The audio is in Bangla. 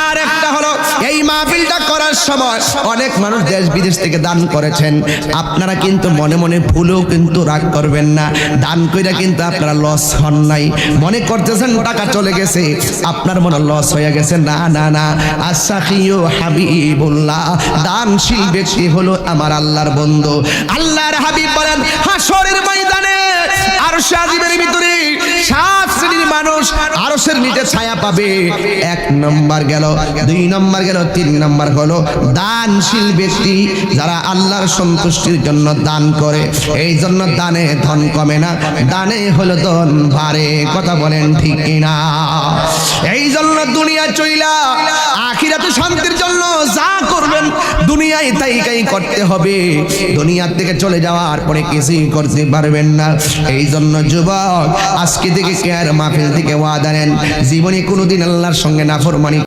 আর একটা হলো এই মাহফিলটা করার সময় অনেক মানুষ দেশ বিদেশ থেকে দান করেছেন। আপনারা কিন্তু মনে মনে ভুলেও কিন্তু রাগ করবেন না, দান কইরা কিন্তু আপনারা লস হন নাই। মনে করতেছেন টাকা চলে গেছে, আপনার মনে লস হয়ে গেছে। না না না, আসাখিউ হাবিবুল্লাহ, দানশীল ব্যক্তি হলো আমার আল্লাহর বন্ধু। আল্লাহর হাবিব বলেন হাসরের ময়দানে আরশ আজিমের ভিতরে 7 শ্রেণীর মানুষ আরশের নিচে ছায়া পাবে। 1 নম্বর গেল, 2 নম্বর গেল, 3 নম্বর হলো দানশীল ব্যক্তি, যারা আল্লাহর সন্তুষ্টির জন্য দান করে। এই জন্য দানে ধন কমে না, দানে হলো ধন বাড়ে। কথা বলেন ঠিক কিনা? এই জন্য দুনিয়া চইলা আখিরাতে শান্তির জন্য যা করবেন দুনিয়ায় তাই করতে হবে। দুনিয়া থেকে চলে যাওয়ার পরে কিছুই করতে পারবেন না। এই জন্য যুবক, আজকে থেকে কেয়ার মাহফিল থেকে ওয়াদা নেন, জীবনে কোনোদিন আল্লাহর সঙ্গে নাফরমানি